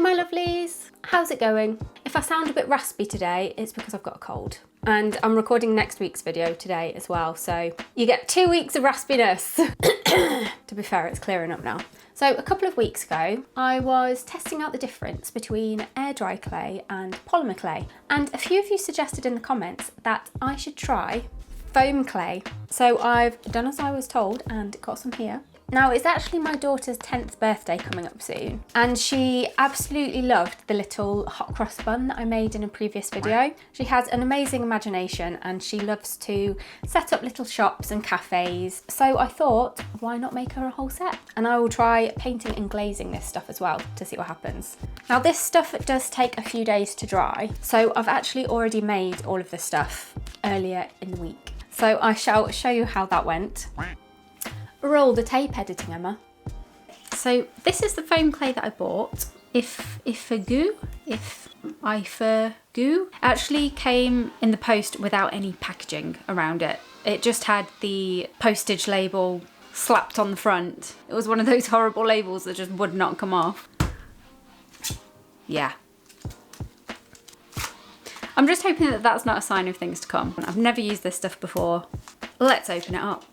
my lovelies, how's it going? If I sound a bit raspy today, it's because I've got a cold. And I'm recording next week's video today as well, so you get 2 weeks of raspiness. To be fair, it's clearing up now. So a couple of weeks ago, I was testing out the difference between air dry clay and polymer clay. And a few of you suggested in the comments that I should try foam clay. So I've done as I was told and got some here. Now, it's actually my daughter's 10th birthday coming up soon, and she absolutely loved the little hot cross bun that I made in a previous video. She has an amazing imagination and she loves to set up little shops and cafes, so I thought, why not make her a whole set? And I will try painting and glazing this stuff as well to see what happens. Now, this stuff does take a few days to dry, so I've actually already made all of this stuff earlier in the week. So I shall show you how that went. Roll the tape editing, Emma. So this is the foam clay that I bought. If I forgo. Actually came in the post without any packaging around it. It just had the postage label slapped on the front. It was one of those horrible labels that just would not come off. Yeah. I'm just hoping that that's not a sign of things to come. I've never used this stuff before. Let's open it up.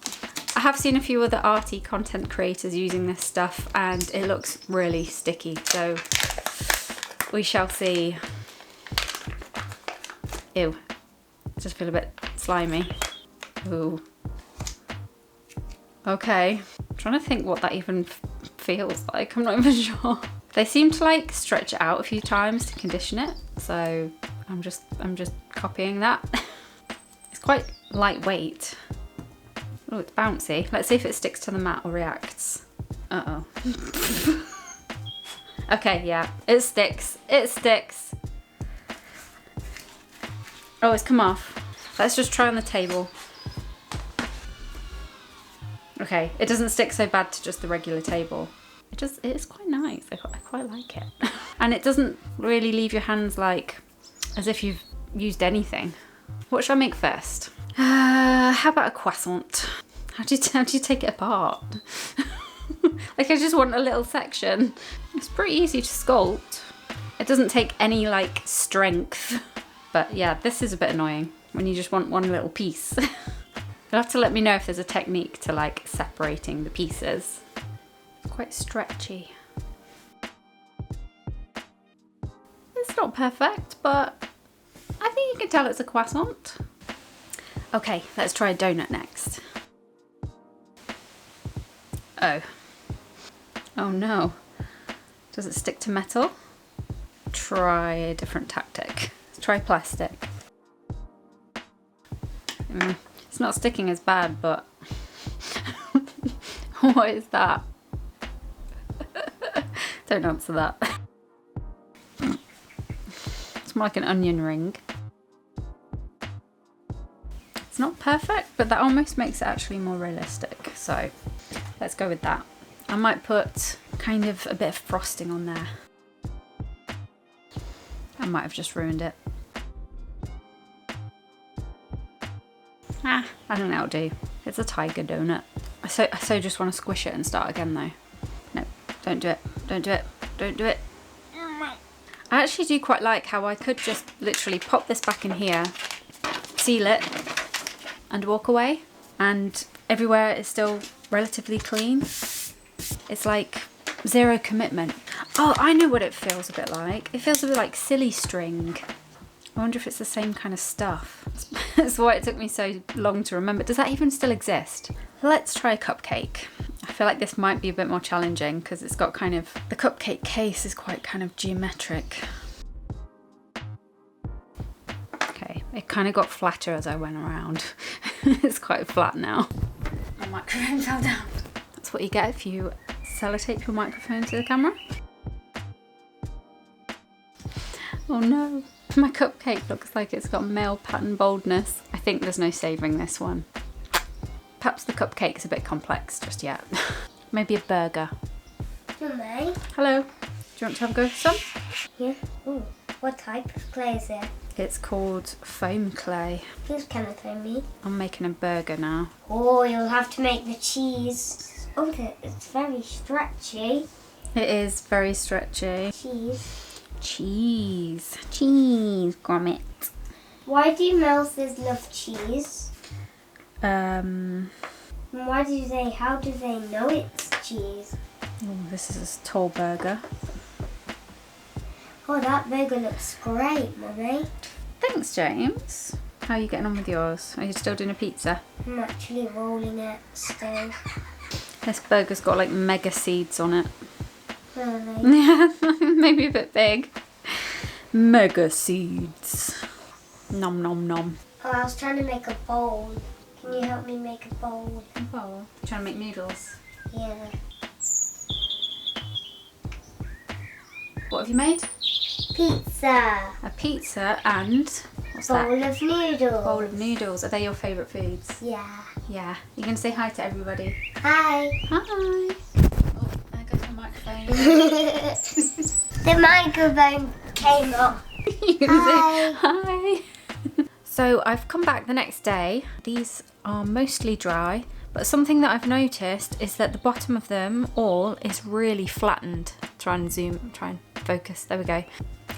I have seen a few other arty content creators using this stuff and it looks really sticky, so we shall see. Ew, I just feel a bit slimy. Ooh. Okay, I'm trying to think what that even feels like, I'm not even sure. They seem to like stretch it out a few times to condition it, so I'm just copying that. It's quite lightweight. Oh, it's bouncy. Let's see if it sticks to the mat or reacts. Uh-oh. Okay, yeah, it sticks. It sticks. Oh, it's come off. Let's just try on the table. Okay, it doesn't stick so bad to just the regular table. It is quite nice. I quite like it. And it doesn't really leave your hands like as if you've used anything. What should I make first? How about a croissant? How do you take it apart? Like, I just want a little section. It's pretty easy to sculpt. It doesn't take any like strength. But yeah, this is a bit annoying when you just want one little piece. You'll have to let me know if there's a technique to like separating the pieces. It's quite stretchy. It's not perfect, but I think you can tell it's a croissant. Okay, let's try a donut next. Oh. Oh no. Does it stick to metal? Try a different tactic. Let's try plastic. It's not sticking as bad, but what is that? Don't answer that. It's more like an onion ring. It's not perfect, but that almost makes it actually more realistic. So let's go with that. I might put kind of a bit of frosting on there. I might have just ruined it. I don't know how to do. It's a tiger donut. I so just want to squish it and start again though. No, don't do it. Don't do it. Don't do it. I actually do quite like how I could just literally pop this back in here, seal it, and walk away, and everywhere is still relatively clean. It's like zero commitment. Oh, I know what it feels a bit like. It feels a bit like silly string. I wonder if it's the same kind of stuff. That's why it took me so long to remember. Does that even still exist? Let's try a cupcake. I feel like this might be a bit more challenging because it's got kind of, the cupcake case is quite kind of geometric. Okay, it kind of got flatter as I went around. It's quite flat now. My microphone fell down. That's what you get if you sellotape your microphone to the camera. Oh no. My cupcake looks like it's got male pattern boldness. I think there's no saving this one. Perhaps the cupcake's a bit complex just yet. Maybe a burger. Mummy. Hello. Do you want to have a go with some? Yeah. Ooh. What type of clay is it? It's called foam clay. Who's coming for me? I'm making a burger now. Oh, you'll have to make the cheese. Oh, it's very stretchy. It is very stretchy. Cheese. Cheese. Cheese, grommet. Why do mouses love cheese? Oh, How do they know it's cheese? this is a tall burger. Oh, that burger looks great, Mummy. Thanks, James. How are you getting on with yours? Are you still doing a pizza? I'm actually rolling it still. This burger's got like mega seeds on it. Really? Yeah, maybe a bit big. Mega seeds. Nom nom nom. Oh, I was trying to make a bowl. Can you help me make a bowl? Oh, trying to make noodles. Yeah. What have you made? Pizza. A pizza and what's Bowl that? of noodles. Bowl of noodles. Are they your favourite foods? Yeah. Yeah. You're going to say hi to everybody. Hi. Hi. Oh, there goes the microphone. The microphone came off. You can say Hi. hi. So I've come back the next day. These are mostly dry, but something that I've noticed is that the bottom of them all is really flattened. Try and zoom, try and focus. There we go.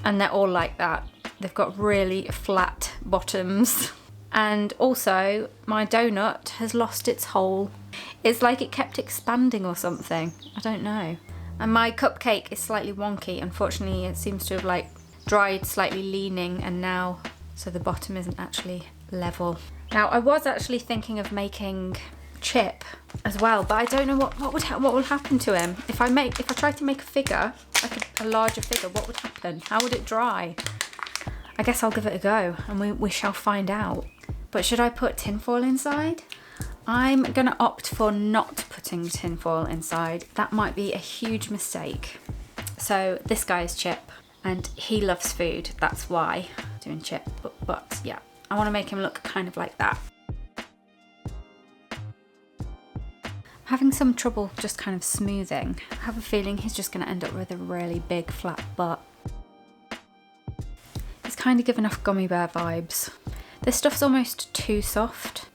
And they're all like that. They've got really flat bottoms. And also my donut has lost its hole. It's like it kept expanding or something. I don't know. And my cupcake is slightly wonky. Unfortunately, it seems to have like dried, slightly leaning, and now so the bottom isn't actually level. Now I was actually thinking of making Chip as well, but I don't know what will happen to him if I try to make a figure, like a larger figure. What would happen? How would it dry? I guess I'll give it a go, and we shall find out. But should I put tinfoil inside? I'm gonna opt for not putting tinfoil inside. That might be a huge mistake. So this guy is Chip, and he loves food. That's why I'm doing Chip. But yeah, I want to make him look kind of like that. Having some trouble just kind of smoothing. I have a feeling he's just going to end up with a really big flat butt. He's kind of giving off gummy bear vibes. This stuff's almost too soft.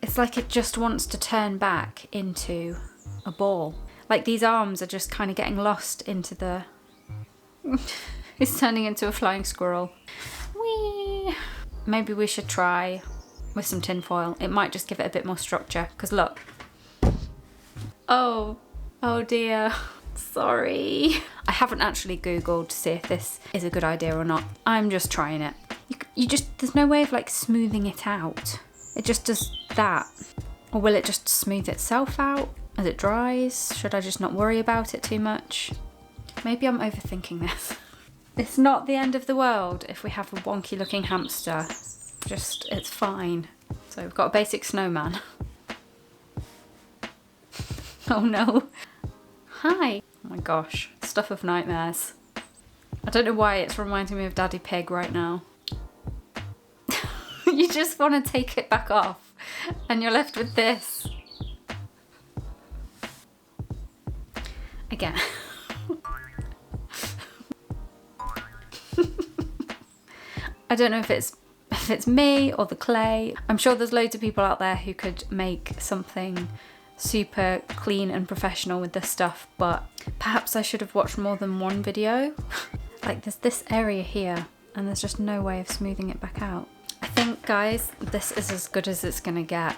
It's like it just wants to turn back into a ball. Like these arms are just kind of getting lost into the... He's turning into a flying squirrel. Whee! Maybe we should try with some tinfoil. It might just give it a bit more structure, because look. Oh dear, sorry. I haven't actually Googled to see if this is a good idea or not. I'm just trying it. There's no way of like smoothing it out. It just does that. Or will it just smooth itself out as it dries? Should I just not worry about it too much? Maybe I'm overthinking this. It's not the end of the world if we have a wonky looking hamster. It's fine. So we've got a basic snowman. Oh no. Hi. Oh my gosh, stuff of nightmares. I don't know why it's reminding me of Daddy Pig right now. You just want to take it back off and you're left with this. Again. I don't know if it's me or the clay. I'm sure there's loads of people out there who could make something super clean and professional with this stuff, but perhaps I should have watched more than one video. Like there's this area here and there's just no way of smoothing it back out. I think, guys, this is as good as it's gonna get.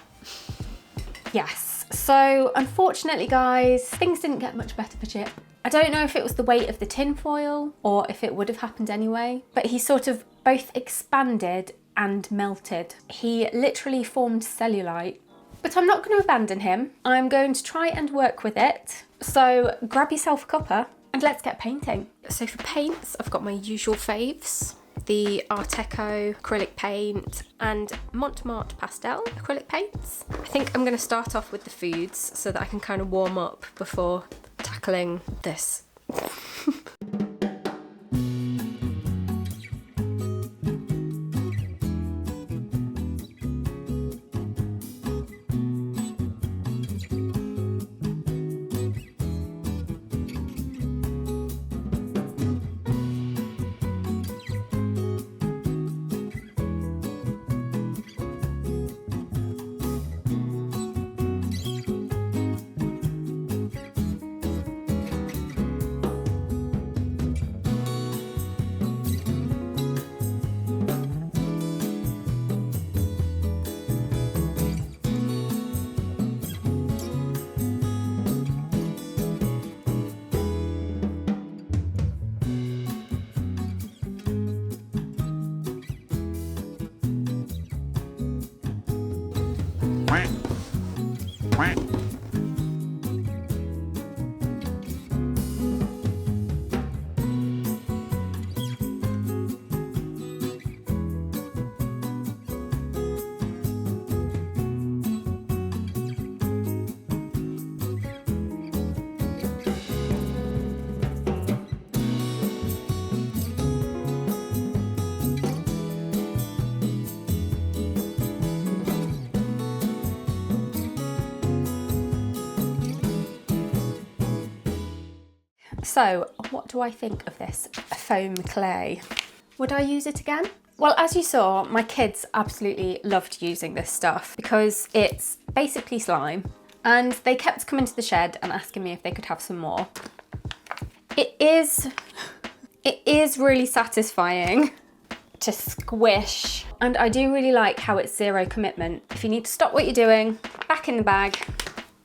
Yes, so unfortunately guys, things didn't get much better for Chip. I don't know if it was the weight of the tin foil or if it would have happened anyway, but he sort of both expanded and melted. He literally formed cellulite. But I'm not going to abandon him. I'm going to try and work with it. So grab yourself a cuppa and let's get painting. So for paints, I've got my usual faves. The ARTECHO acrylic paint and MARTE pastel acrylic paints. I think I'm going to start off with the foods so that I can kind of warm up before tackling this. So, what do I think of this foam clay? Would I use it again? Well, as you saw, my kids absolutely loved using this stuff because it's basically slime, and they kept coming to the shed and asking me if they could have some more. It is really satisfying to squish, and I do really like how it's zero commitment. If you need to stop what you're doing, back in the bag,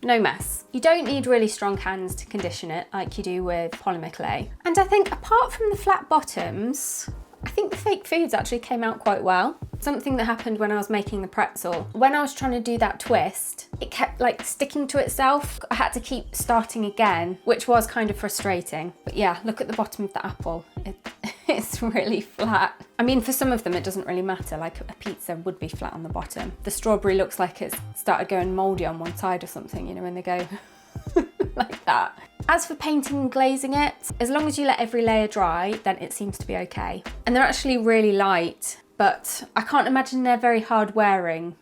no mess. You don't need really strong hands to condition it like you do with polymer clay. And I think apart from the flat bottoms, I think the fake foods actually came out quite well. Something that happened when I was making the pretzel, when I was trying to do that twist, it kept like sticking to itself. I had to keep starting again, which was kind of frustrating. But yeah, look at the bottom of the apple. It's really flat. I mean, for some of them, it doesn't really matter. Like a pizza would be flat on the bottom. The strawberry looks like it's started going moldy on one side or something, you know, when they go like that. As for painting and glazing it, as long as you let every layer dry, then it seems to be okay. And they're actually really light, but I can't imagine they're very hard wearing.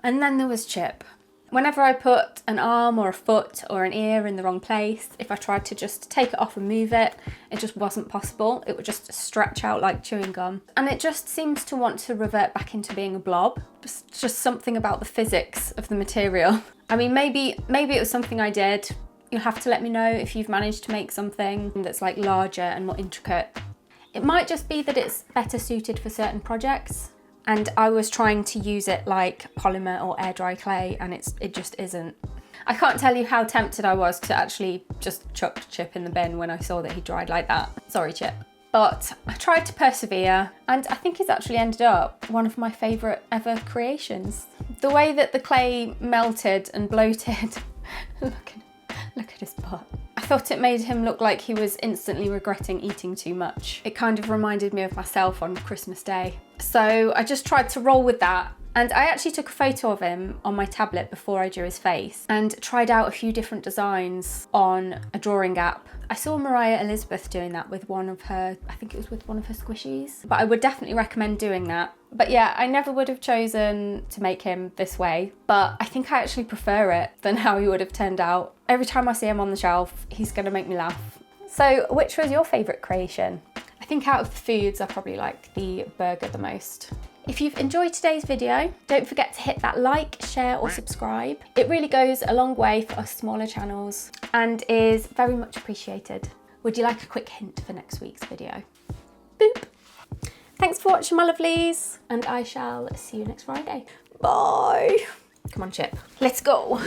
And then there was Chip. Whenever I put an arm or a foot or an ear in the wrong place, if I tried to just take it off and move it, it just wasn't possible. It would just stretch out like chewing gum. And it just seems to want to revert back into being a blob. Just something about the physics of the material. I mean, maybe it was something I did. You'll have to let me know if you've managed to make something that's like larger and more intricate. It might just be that it's better suited for certain projects, and I was trying to use it like polymer or air dry clay, and it just isn't. I can't tell you how tempted I was to actually just chuck Chip in the bin when I saw that he dried like that. Sorry, Chip. But I tried to persevere, and I think it's actually ended up one of my favourite ever creations. The way that the clay melted and bloated, look at his butt. I thought it made him look like he was instantly regretting eating too much. It kind of reminded me of myself on Christmas Day. So I just tried to roll with that. And I actually took a photo of him on my tablet before I drew his face and tried out a few different designs on a drawing app. I saw Mariah Elizabeth doing that with one of her, I think it was with one of her squishies, but I would definitely recommend doing that. But yeah, I never would have chosen to make him this way, but I think I actually prefer it than how he would have turned out. Every time I see him on the shelf, he's gonna make me laugh. So which was your favorite creation? I think out of the foods, I probably like the burger the most. If you've enjoyed today's video, don't forget to hit that like, share or subscribe. It really goes a long way for us smaller channels and is very much appreciated. Would you like a quick hint for next week's video? Boop! Thanks for watching, my lovelies, and I shall see you next Friday. Bye! Come on, Chip. Let's go!